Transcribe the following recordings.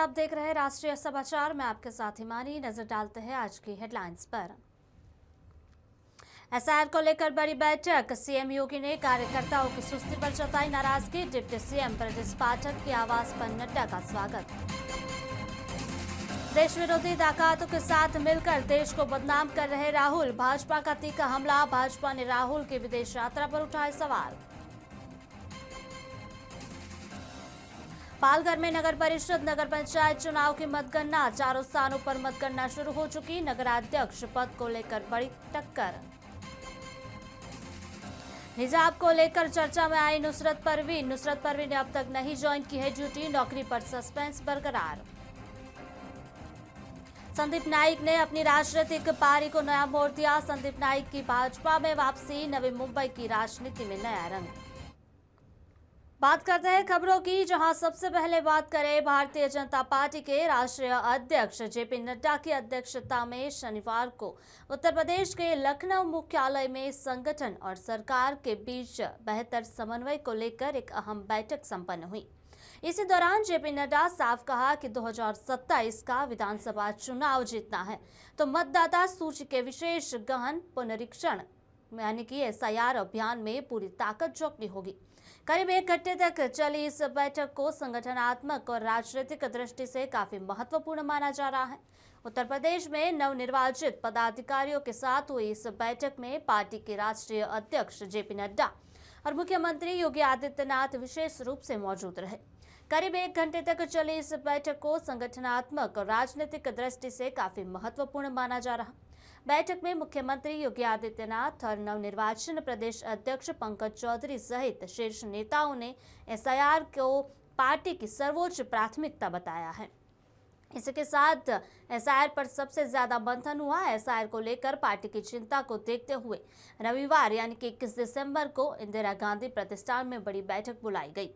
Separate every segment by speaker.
Speaker 1: आप देख रहे हैं राष्ट्रीय समाचार में आपके साथ हिमानी। नजर डालते हैं आज की हेडलाइंस पर। एसआईआर को लेकर बड़ी बैठक। सीएम योगी ने कार्यकर्ताओं की सुस्ती पर जताई नाराजगी। डिप्टी सीएम ब्रजेश पाठक के आवास पर नड्डा का स्वागत। देश विरोधी ताकतों के साथ मिलकर देश को बदनाम कर रहे राहुल। भाजपा का तीखा हमला। भाजपा ने राहुल की विदेश यात्रा पर उठाए सवाल। पालघर में नगर परिषद नगर पंचायत चुनाव की मतगणना। चारों स्थानों पर मतगणना शुरू हो चुकी। नगराध्यक्ष पद को लेकर बड़ी टक्कर। हिजाब को लेकर चर्चा में आई नुसरत परवीन। नुसरत परवीन ने अब तक नहीं ज्वाइन की है ड्यूटी। नौकरी पर सस्पेंस बरकरार। संदीप नाइक ने अपनी राजनीतिक पारी को नया मोड़ दिया। संदीप नाइक की भाजपा में वापसी। नवी मुंबई की राजनीति में नया रंग। बात करते हैं खबरों की, जहां सबसे पहले बात करें भारतीय जनता पार्टी के राष्ट्रीय अध्यक्ष जेपी नड्डा की अध्यक्षता में शनिवार को उत्तर प्रदेश के लखनऊ मुख्यालय में संगठन और सरकार के बीच बेहतर समन्वय को लेकर एक अहम बैठक संपन्न हुई। इसी दौरान जेपी नड्डा साफ कहा कि 2027 का विधानसभा चुनाव जीतना है तो मतदाता सूची के विशेष गहन पुनरीक्षण यानी कि एसआईआर अभियान में पूरी ताकत झोंकनी होगी। करीब 1 घंटे तक चली इस बैठक को संगठनात्मक और राजनीतिक दृष्टि से काफी महत्वपूर्ण माना जा रहा है। उत्तर प्रदेश में नवनिर्वाचित पदाधिकारियों के साथ हुई इस बैठक में पार्टी के राष्ट्रीय अध्यक्ष जेपी नड्डा और मुख्यमंत्री योगी आदित्यनाथ विशेष रूप से मौजूद रहे। करीब 1 घंटे तक चली इस बैठक को संगठनात्मक और राजनीतिक दृष्टि से काफी महत्वपूर्ण माना जा रहा। बैठक में मुख्यमंत्री योगी आदित्यनाथ और नवनिर्वाचित प्रदेश अध्यक्ष पंकज चौधरी सहित शीर्ष नेताओं ने एसआईआर को पार्टी की सर्वोच्च प्राथमिकता बताया है। इसके साथ एसआईआर पर सबसे ज्यादा मंथन हुआ। एसआईआर को लेकर पार्टी की चिंता को देखते हुए रविवार यानी कि 21 दिसंबर को इंदिरा गांधी प्रतिष्ठान में बड़ी बैठक बुलाई गई।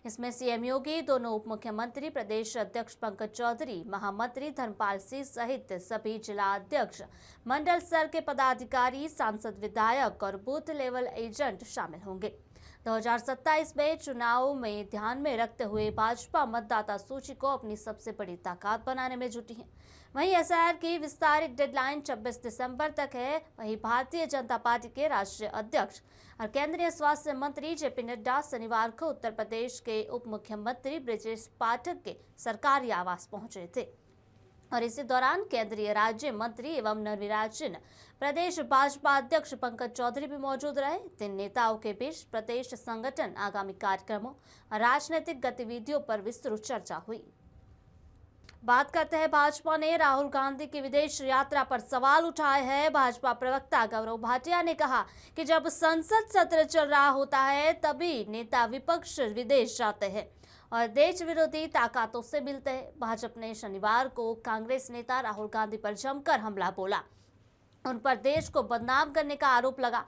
Speaker 1: इसमें सीएम योगी, दोनों उप मुख्यमंत्री, प्रदेश अध्यक्ष पंकज चौधरी, महामंत्री धर्मपाल सिंह सहित सभी जिला अध्यक्ष, मंडल स्तर के पदाधिकारी, सांसद, विधायक और बूथ लेवल एजेंट शामिल होंगे। 2027 में चुनाव में ध्यान में रखते हुए भाजपा मतदाता सूची को अपनी सबसे बड़ी ताकत बनाने में जुटी है। वहीं एसआईआर की विस्तारित डेडलाइन 26 दिसंबर तक है। वहीं भारतीय जनता पार्टी के राष्ट्रीय अध्यक्ष और केंद्रीय स्वास्थ्य मंत्री जेपी नड्डा शनिवार को उत्तर प्रदेश के उप मुख्यमंत्री ब्रजेश पाठक के सरकारी आवास पहुंचे थे और इसी दौरान केंद्रीय राज्य मंत्री एवं नवनिर्वाचित प्रदेश भाजपा अध्यक्ष पंकज चौधरी भी मौजूद रहे। 3 नेताओं के बीच प्रदेश संगठन, आगामी कार्यक्रमों और राजनीतिक गतिविधियों पर विस्तृत चर्चा हुई। बात करते हैं भाजपा ने राहुल गांधी की विदेश यात्रा पर सवाल उठाए हैं। भाजपा प्रवक्ता गौरव भाटिया ने कहा कि जब संसद सत्र चल रहा होता है तभी नेता विपक्ष विदेश जाते हैं और देश विरोधी ताकतों से मिलते हैं। भाजपा ने शनिवार को कांग्रेस नेता राहुल गांधी पर जमकर हमला बोला, उन पर देश को बदनाम करने का आरोप लगा।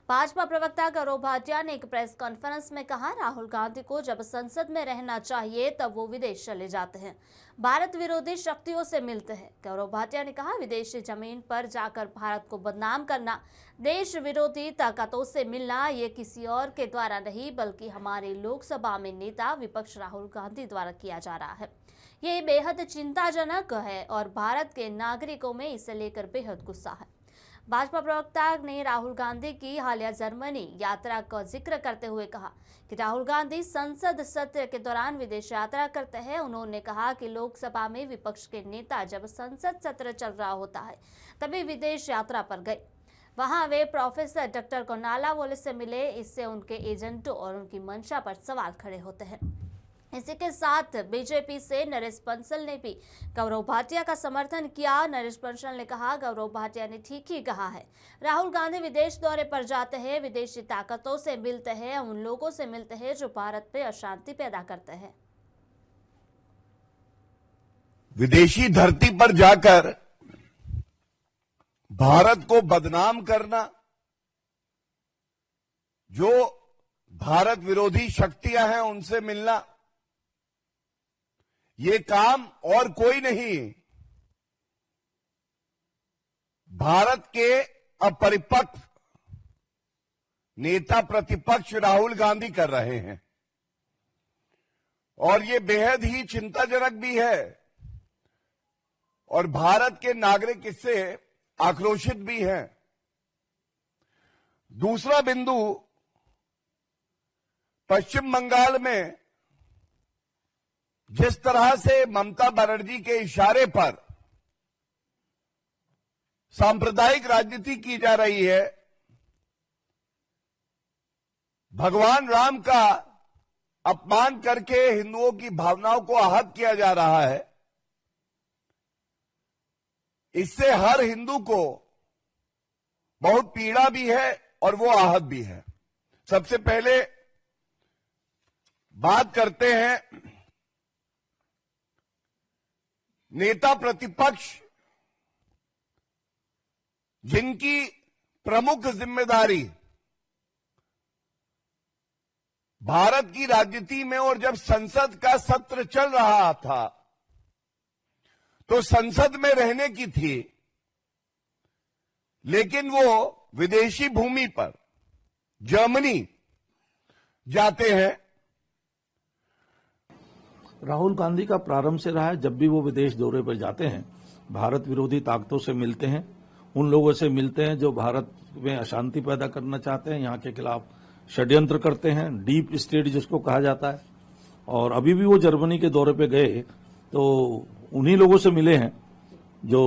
Speaker 1: भाजपा प्रवक्ता गौरव भाटिया ने एक प्रेस कॉन्फ्रेंस में कहा, राहुल गांधी को जब संसद में रहना चाहिए तब वो विदेश चले जाते हैं, भारत विरोधी शक्तियों से मिलते हैं। गौरव भाटिया ने कहा, विदेशी जमीन पर जाकर भारत को बदनाम करना, देश विरोधी ताकतों से मिलना, ये किसी और के द्वारा नहीं बल्कि हमारे लोकसभा में नेता विपक्ष राहुल गांधी द्वारा किया जा रहा है। ये बेहद चिंताजनक है और भारत के नागरिकों में इसे लेकर बेहद गुस्सा है। भाजपा प्रवक्ता ने राहुल गांधी की हालिया जर्मनी यात्रा का जिक्र करते हुए कहा कि राहुल गांधी संसद सत्र के दौरान विदेश यात्रा करते हैं। उन्होंने कहा कि लोकसभा में विपक्ष के नेता जब संसद सत्र चल रहा होता है तभी विदेश यात्रा पर गए। वहां वे प्रोफेसर डॉक्टर कोनालावोले से मिले। इससे उनके एजेंटों और उनकी मंशा पर सवाल खड़े होते हैं। इसी के साथ बीजेपी से नरेश बंसल ने भी गौरव भाटिया का समर्थन किया। नरेश बंसल ने कहा, गौरव भाटिया ने ठीक ही कहा है, राहुल गांधी विदेश दौरे पर जाते हैं, विदेशी ताकतों से मिलते हैं, उन लोगों से मिलते हैं जो भारत में अशांति पैदा करते हैं।
Speaker 2: विदेशी धरती पर जाकर भारत को बदनाम करना, जो भारत विरोधी शक्तियां हैं उनसे मिलना, ये काम और कोई नहीं, भारत के अपरिपक्व नेता प्रतिपक्ष राहुल गांधी कर रहे हैं। और ये बेहद ही चिंताजनक भी है और भारत के नागरिक इससे आक्रोशित भी हैं। दूसरा बिंदु, पश्चिम बंगाल में जिस तरह से ममता बनर्जी के इशारे पर सांप्रदायिक राजनीति की जा रही है, भगवान राम का अपमान करके हिंदुओं की भावनाओं को आहत किया जा रहा है, इससे हर हिंदू को बहुत पीड़ा भी है और वो आहत भी है। सबसे पहले बात करते हैं नेता प्रतिपक्ष जिनकी प्रमुख जिम्मेदारी भारत की राजनीति में, और जब संसद का सत्र चल रहा था तो संसद में रहने की थी, लेकिन वो विदेशी भूमि पर जर्मनी जाते हैं।
Speaker 3: राहुल गांधी का प्रारंभ से रहा है, जब भी वो विदेश दौरे पर जाते हैं भारत विरोधी ताकतों से मिलते हैं, उन लोगों से मिलते हैं जो भारत में अशांति पैदा करना चाहते हैं, यहाँ के खिलाफ षड्यंत्र करते हैं, डीप स्टेट जिसको कहा जाता है। और अभी भी वो जर्मनी के दौरे पे गए तो उन्हीं लोगों से मिले हैं जो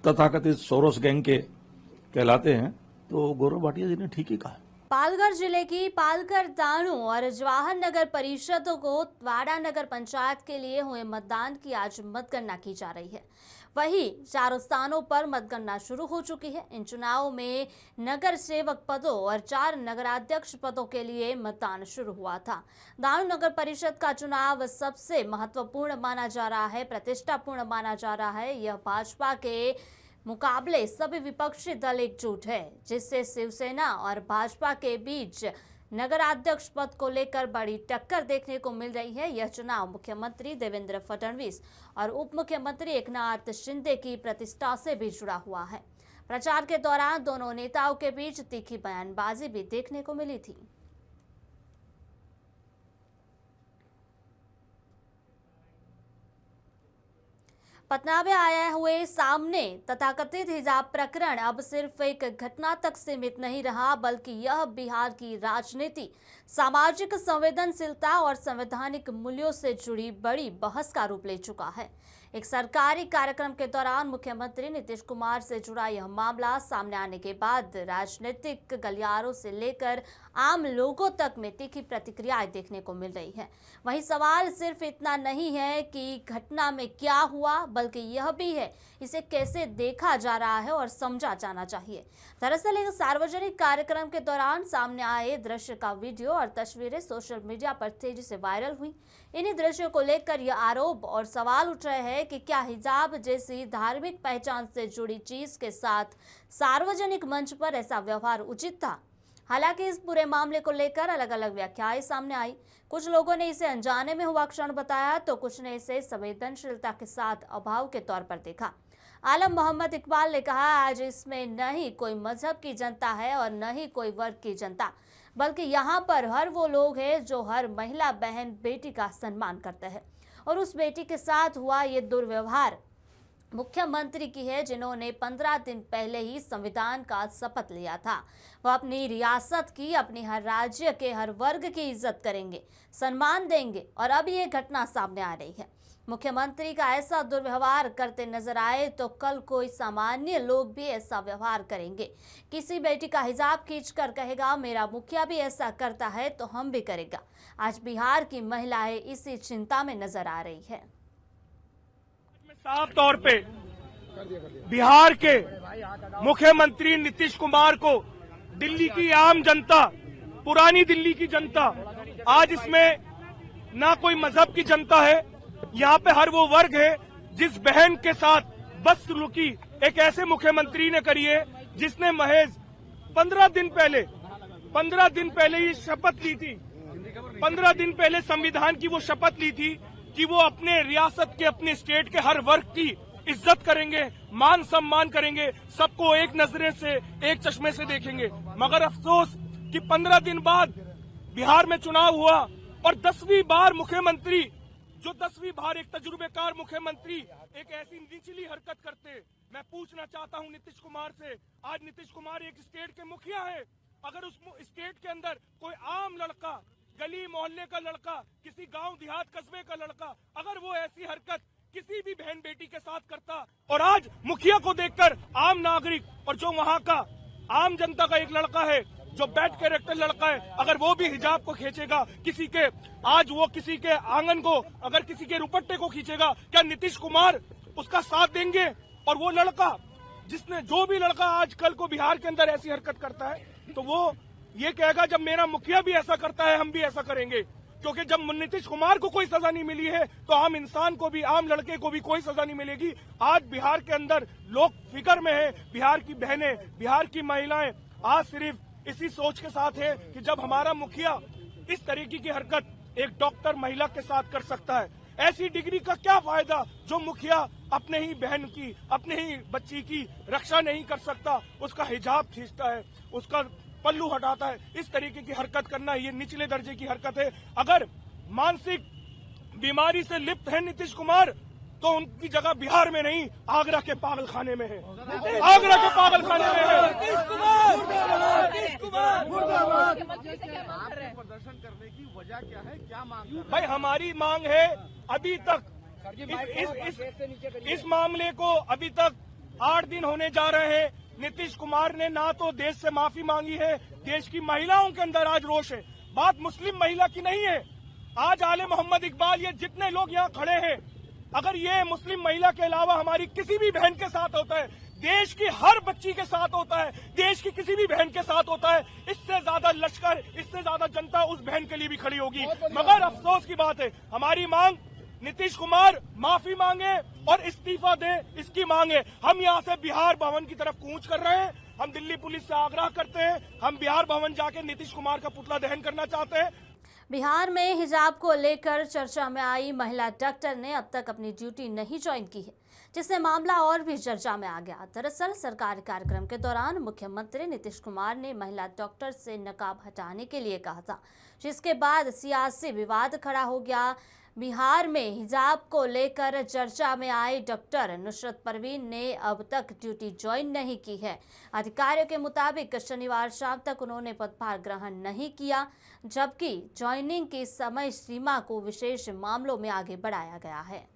Speaker 3: तथाकथित सोरोस गैंग के कहलाते हैं। तो गौरव भाटिया जी ने ठीक ही कहा।
Speaker 1: पालघर जिले की पालकर दाणू और जवाहर नगर परिषदों को वाड़ा नगर पंचायत के लिए हुए मतदान की आज मतगणना की जा रही है। वहीं चारों स्थानों पर मतगणना शुरू हो चुकी है। इन चुनावों में नगर सेवक पदों और 4 नगराध्यक्ष पदों के लिए मतदान शुरू हुआ था। दाणू नगर परिषद का चुनाव सबसे महत्वपूर्ण माना जा रहा है, प्रतिष्ठापूर्ण माना जा रहा है। यह भाजपा के मुकाबले सभी विपक्षी दल एकजुट है, जिससे शिवसेना और भाजपा के बीच नगराध्यक्ष पद को लेकर बड़ी टक्कर देखने को मिल रही है। यह चुनाव मुख्यमंत्री देवेंद्र फडणवीस और उप मुख्यमंत्री एकनाथ शिंदे की प्रतिष्ठा से भी जुड़ा हुआ है। प्रचार के दौरान दोनों नेताओं के बीच तीखी बयानबाजी भी देखने को मिली थी। पटना में आए हुए सामने तथाकथित हिजाब प्रकरण अब सिर्फ एक घटना तक सीमित नहीं रहा, बल्कि यह बिहार की राजनीति, सामाजिक संवेदनशीलता और संवैधानिक मूल्यों से जुड़ी बड़ी बहस का रूप ले चुका है। एक सरकारी कार्यक्रम के दौरान मुख्यमंत्री नीतीश कुमार से जुड़ा यह मामला सामने आने के बाद राजनीतिक गलियारों से लेकर आम लोगों तक में तीखी प्रतिक्रियाएं देखने को मिल रही है। वहीं सवाल सिर्फ इतना नहीं है कि घटना में क्या हुआ, बल्कि यह भी है इसे कैसे देखा जा रहा है और समझा जाना चाहिए। दरअसल एक सार्वजनिक कार्यक्रम के दौरान सामने आए दृश्य का वीडियो और तस्वीरें सोशल मीडिया पर तेजी से वायरल हुई। इन्हीं दृश्यों को लेकर यह आरोप और सवाल उठ रहे हैं कि क्या हिजाब जैसी धार्मिक पहचान से जुड़ी चीज के साथ सार्वजनिक मंच पर ऐसा व्यवहार उचित था। हालांकि इस पूरे मामले को लेकर अलग अलग व्याख्याएं सामने आई। कुछ लोगों ने इसे अनजाने में हुआ क्षण बताया, तो कुछ ने इसे संवेदनशीलता के साथ अभाव के तौर पर देखा। आलम मोहम्मद इकबाल ने कहा, आज इसमें न ही कोई मजहब की जनता है और न ही कोई वर्ग की जनता, बल्कि यहाँ पर हर वो लोग हैं जो हर महिला बहन बेटी का सम्मान करते हैं। और उस बेटी के साथ हुआ ये दुर्व्यवहार मुख्यमंत्री की है, जिन्होंने 15 दिन पहले ही संविधान का शपथ लिया था। वह अपनी रियासत की, अपनी हर राज्य के हर वर्ग की इज्जत करेंगे, सम्मान देंगे, और अब ये घटना सामने आ रही है। मुख्यमंत्री का ऐसा दुर्व्यवहार करते नजर आए तो कल कोई सामान्य लोग भी ऐसा व्यवहार करेंगे। किसी बेटी का हिजाब खींचकर कहेगा मेरा मुखिया भी ऐसा करता है तो हम भी करेगा। आज बिहार की महिलाएं इसी चिंता में नजर आ रही है।
Speaker 4: साफ तौर पे बिहार के मुख्यमंत्री नीतीश कुमार को दिल्ली की आम जनता, पुरानी दिल्ली की जनता, आज इसमें ना कोई मजहब की जनता है, यहाँ पे हर वो वर्ग है जिस बहन के साथ बदसलूकी एक ऐसे मुख्यमंत्री ने करी है जिसने महज 15 दिन पहले ये शपथ ली थी। 15 दिन पहले संविधान की वो शपथ ली थी कि वो अपने रियासत के, अपने स्टेट के हर वर्ग की इज्जत करेंगे, मान सम्मान करेंगे, सबको एक नजरे से, एक चश्मे से देखेंगे। मगर अफसोस कि 15 दिन बाद बिहार में चुनाव हुआ और 10वीं बार मुख्यमंत्री, जो 10वीं बार एक तजुर्बेकार मुख्यमंत्री एक ऐसी निचली हरकत करते। मैं पूछना चाहता हूं नीतीश कुमार से, आज नीतीश कुमार एक स्टेट के मुखिया है, अगर उस स्टेट के अंदर कोई आम लड़का, गली मोहल्ले का लड़का, किसी गांव देहात कस्बे का लड़का, अगर वो ऐसी हरकत किसी भी बहन बेटी के साथ करता, और आज मुखिया को देखकर आम नागरिक और जो वहां का आम जनता का एक लड़का है जो बैड कैरेक्टर लड़का है, अगर वो भी हिजाब को खींचेगा, किसी के आज वो किसी के आंगन को, अगर किसी के रुपट्टे को खींचेगा, क्या नीतीश कुमार उसका साथ देंगे? और वो लड़का जिसने, जो भी लड़का आज कल को बिहार के अंदर ऐसी हरकत करता है, तो वो ये कहेगा जब मेरा मुखिया भी ऐसा करता है हम भी ऐसा करेंगे। क्योंकि जब नीतीश कुमार को कोई सजा नहीं मिली है तो आम इंसान को भी, आम लड़के को भी कोई सजा नहीं मिलेगी। आज बिहार के अंदर लोग फिक्र में है, बिहार की बहनें, बिहार की महिलाएं आज सिर्फ इसी सोच के साथ है कि जब हमारा मुखिया इस तरीके की हरकत एक डॉक्टर महिला के साथ कर सकता है, ऐसी डिग्री का क्या फायदा जो मुखिया अपने ही बहन की, अपने ही बच्ची की रक्षा नहीं कर सकता, उसका हिजाब खींचता है, उसका पल्लू हटाता है। इस तरीके की हरकत करना ये निचले दर्जे की हरकत है। अगर मानसिक बीमारी से लिप्त है नीतीश कुमार तो उनकी जगह बिहार में नहीं, आगरा के पागल खाने में है, आगरा के पागल खाने में है।
Speaker 5: प्रदर्शन करने की वजह क्या है, क्या मांग?
Speaker 4: भाई हमारी मांग है, अभी तक इस मामले को अभी तक 8 दिन होने जा रहे हैं, नीतीश कुमार ने ना तो देश से माफी मांगी है, देश की महिलाओं के अंदर आज रोष है। बात मुस्लिम महिला की नहीं है, आज आले मोहम्मद इकबाल, ये जितने लोग यहाँ खड़े हैं, अगर ये मुस्लिम महिला के अलावा हमारी किसी भी बहन के साथ होता है, देश की हर बच्ची के साथ होता है, देश की किसी भी बहन के साथ होता है, इससे ज्यादा लश्कर, इससे ज्यादा जनता उस बहन के लिए भी खड़ी होगी। मगर अफसोस की बात है, हमारी मांग नीतीश कुमार माफी मांगे और इस्तीफा दे, इसकी मांग है। हम यहाँ से बिहार भवन की तरफ कूच कर रहे हैं, हम दिल्ली पुलिस से आग्रह करते हैं, हम बिहार भवन जाके नीतीश कुमार का पुतला दहन करना चाहते हैं।
Speaker 1: बिहार में हिजाब को लेकर चर्चा में आई महिला डॉक्टर ने अब तक अपनी ड्यूटी नहीं ज्वाइन की है, जिससे मामला और भी चर्चा में आ गया। दरअसल सरकारी कार्यक्रम के दौरान मुख्यमंत्री नीतीश कुमार ने महिला डॉक्टर से नकाब हटाने के लिए कहा था, जिसके बाद सियासी विवाद खड़ा हो गया। बिहार में हिजाब को लेकर चर्चा में आई डॉक्टर नुसरत परवीन ने अब तक ड्यूटी ज्वाइन नहीं की है। अधिकारियों के मुताबिक शनिवार शाम तक उन्होंने पदभार ग्रहण नहीं किया, जबकि ज्वाइनिंग की समय सीमा को विशेष मामलों में आगे बढ़ाया गया है।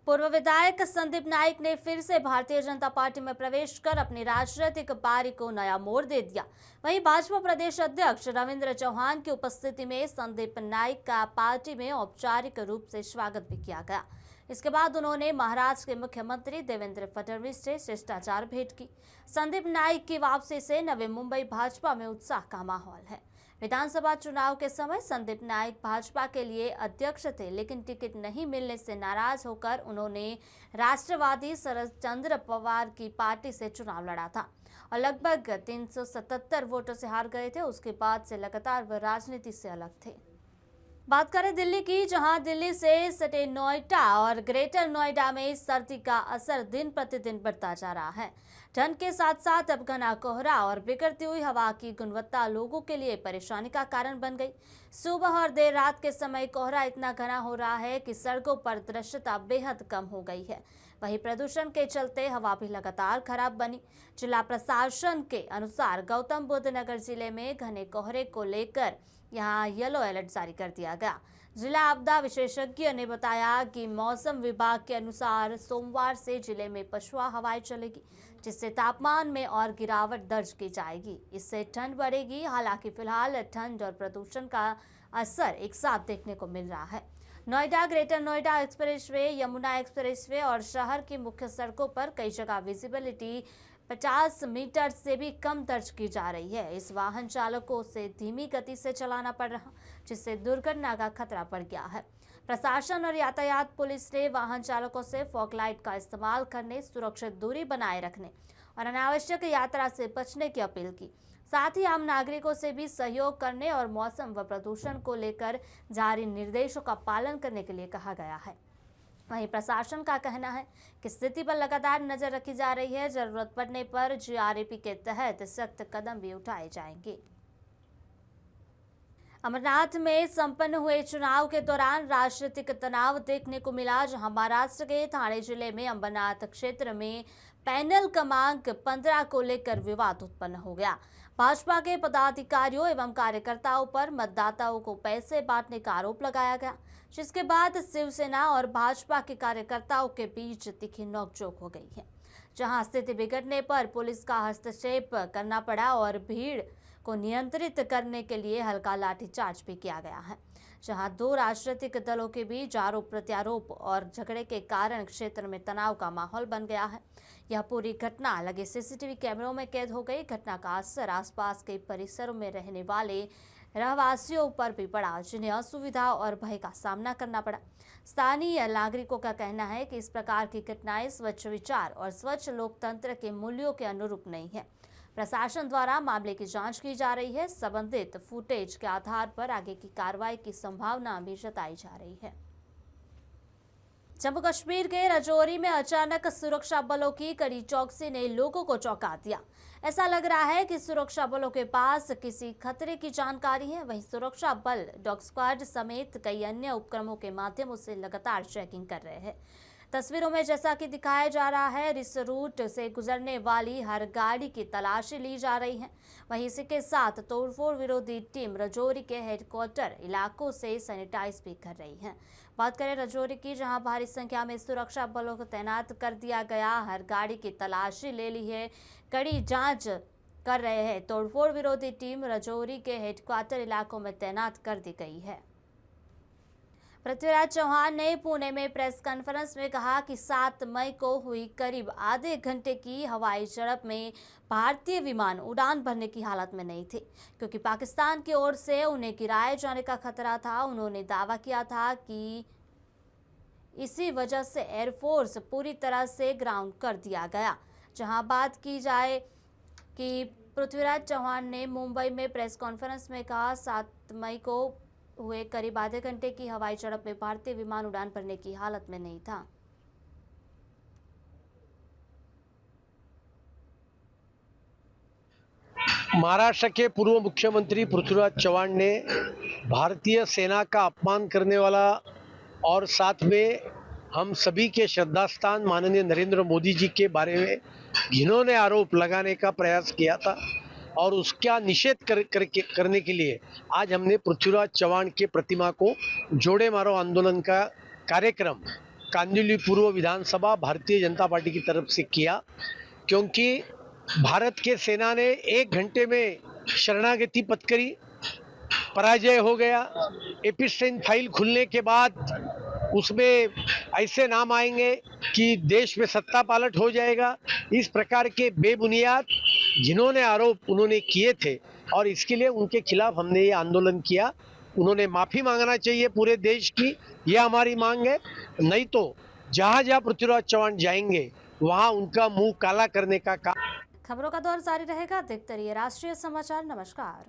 Speaker 1: पूर्व विधायक संदीप नाइक ने फिर से भारतीय जनता पार्टी में प्रवेश कर अपनी राजनीतिक पारी को नया मोड़ दे दिया। वहीं भाजपा प्रदेश अध्यक्ष रविंद्र चौहान की उपस्थिति में संदीप नाइक का पार्टी में औपचारिक रूप से स्वागत भी किया गया। इसके बाद उन्होंने महाराष्ट्र के मुख्यमंत्री देवेंद्र फडणवीस से शिष्टाचार भेंट की। संदीप नाइक की वापसी से नवी मुंबई भाजपा में उत्साह का माहौल है। विधानसभा चुनाव के समय संदीप नाइक भाजपा के लिए अध्यक्ष थे, लेकिन टिकट नहीं मिलने से नाराज होकर उन्होंने राष्ट्रवादी शरद चंद्र पवार की पार्टी से चुनाव लड़ा था और लगभग 377 वोटों से हार गए थे। उसके बाद से लगातार वह राजनीति से अलग थे। बात करें दिल्ली की, जहां दिल्ली से सटे नोएडा और ग्रेटर नोएडा में सर्दी का असर दिन प्रतिदिन बढ़ता जा रहा है। ठंड के साथ साथ अब घना कोहरा और बिगड़ती हुई हवा की गुणवत्ता लोगों के लिए परेशानी का कारण बन गई। सुबह और देर रात के समय कोहरा इतना घना हो रहा है कि सड़कों पर दृश्यता बेहद कम हो गई है। वहीं प्रदूषण के चलते हवा भी लगातार खराब बनी। जिला प्रशासन के अनुसार गौतम बुद्ध नगर जिले में घने कोहरे को लेकर यहां येलो अलर्ट जारी कर दिया गया। जिला आपदा विशेषज्ञ ने बताया कि मौसम विभाग के अनुसार सोमवार से जिले में पछुआ हवाएं चलेगी, जिससे तापमान में और गिरावट दर्ज की जाएगी। इससे ठंड बढ़ेगी। हालांकि फिलहाल ठंड और प्रदूषण का असर एक साथ देखने को मिल रहा है। Noida greater Noida expressway, Yamuna expressway और शहर की मुख्य सड़कों पर कई जगह विजिबिलिटी 50 मीटर से भी कम दर्ज की जा रही है। इस वाहन चालकों से धीमी गति से चलाना पड़ रहा, जिससे दुर्घटना का खतरा बढ़ गया है। प्रशासन और यातायात पुलिस ने वाहन चालकों से फॉग लाइट का इस्तेमाल करने, सुरक्षित दूरी बनाए रखने और अनावश्यक यात्रा से बचने की अपील की। साथ ही आम नागरिकों से भी सहयोग करने और मौसम व प्रदूषण को लेकर जारी निर्देशों का पालन करने के लिए कहा गया है। वहीं प्रशासन का कहना है कि स्थिति पर लगातार नजर रखी जा रही है। जरूरत पड़ने पर जीआरएपी के तहत सख्त कदम भी उठाए जाएंगे। अमरनाथ में संपन्न हुए चुनाव के दौरान राजनीतिक तनाव देखने को मिला, जहां महाराष्ट्र के ठाणे जिले में अंबरनाथ क्षेत्र में पैनल क्रमांक 15 को लेकर विवाद उत्पन्न हो गया। भाजपा के पदाधिकारियों एवं कार्यकर्ताओं पर मतदाताओं को पैसे बांटने का आरोप लगाया गया, जिसके बाद शिवसेना और भाजपा के कार्यकर्ताओं के बीच तीखी नोकझोंक हो गई है, जहां स्थिति बिगड़ने पर पुलिस का हस्तक्षेप करना पड़ा और भीड़ को नियंत्रित करने के लिए हल्का लाठीचार्ज भी किया गया है। जहां दो राजनीतिक दलों के बीच आरोप प्रत्यारोप और झगड़े के कारण क्षेत्र में तनाव का माहौल बन गया है। यह पूरी घटना लगे सीसीटीवी कैमरों में कैद हो गई। घटना का असर आसपास के परिसरों में रहने वाले रहवासियों पर भी पड़ा, जिन्हें असुविधा और भय का सामना करना पड़ा। स्थानीय नागरिकों का कहना है कि इस प्रकार की घटनाएं स्वच्छ विचार और स्वच्छ लोकतंत्र के मूल्यों के अनुरूप नहीं है। प्रशासन द्वारा मामले की जांच की जा रही है। संबंधित फुटेज के आधार पर आगे की कार्रवाई की संभावना भी जताई जा रही है। जम्मू कश्मीर के राजौरी में अचानक सुरक्षा बलों की कड़ी चौकसी ने लोगों को चौंका दिया। ऐसा लग रहा है कि सुरक्षा बलों के पास किसी खतरे की जानकारी है। वहीं सुरक्षा बल डॉग स्क्वाड समेत कई अन्य उपक्रमों के माध्यमों से लगातार चेकिंग कर रहे हैं। तस्वीरों में जैसा कि दिखाया जा रहा है, इस रूट से गुजरने वाली हर गाड़ी की तलाशी ली जा रही है। वहीं इसी के साथ तोड़फोड़ विरोधी टीम राजौरी के हेडक्वार्टर इलाकों से सैनिटाइज भी कर रही है। बात करें राजौरी की, जहां भारी संख्या में सुरक्षा बलों को तैनात कर दिया गया। हर गाड़ी की तलाशी ले ली है, कड़ी जांच कर रहे हैं। तोड़फोड़ विरोधी टीम राजौरी के हेडक्वार्टर इलाकों में तैनात कर दी गई है। पृथ्वीराज चौहान ने पुणे में प्रेस कॉन्फ्रेंस में कहा कि 7 मई को हुई करीब आधे घंटे की हवाई झड़प में भारतीय विमान उड़ान भरने की हालत में नहीं थे, क्योंकि पाकिस्तान की ओर से उन्हें गिराए जाने का खतरा था। उन्होंने दावा किया था कि इसी वजह से एयरफोर्स पूरी तरह से ग्राउंड कर दिया गया। जहां बात की जाए कि पृथ्वीराज चौहान ने मुंबई में प्रेस कॉन्फ्रेंस में कहा 7 मई को हुए करीब आधे घंटे की हवाई झड़प में भारतीय विमान उड़ान भरने की हालत में नहीं था।
Speaker 6: महाराष्ट्र के पूर्व मुख्यमंत्री पृथ्वीराज चौहान ने भारतीय सेना का अपमान करने वाला और साथ में हम सभी के श्रद्धास्थान माननीय नरेंद्र मोदी जी के बारे में घिनौने आरोप लगाने का प्रयास किया था और उसका निषेध करने के लिए आज हमने पृथ्वीराज चौहान के प्रतिमा को जोड़े मारो आंदोलन का कार्यक्रम कांदिवली पूर्व विधानसभा भारतीय जनता पार्टी की तरफ से किया, क्योंकि भारत के सेना ने 1 घंटे में शरणागति पत्करी, पराजय हो गया। एपिस्टेन फाइल खुलने के बाद उसमें ऐसे नाम आएंगे कि देश में सत्ता पालट हो जाएगा। इस प्रकार के बेबुनियाद जिन्होंने आरोप उन्होंने किए थे और इसके लिए उनके खिलाफ हमने ये आंदोलन किया। उन्होंने माफी मांगना चाहिए पूरे देश की, ये हमारी मांग है। नहीं तो जहां जहां पृथ्वीराज चौहान जाएंगे वहां उनका मुंह काला करने का काम।
Speaker 1: खबरों का दौर जारी रहेगा, देखते रहिए राष्ट्रीय समाचार। नमस्कार।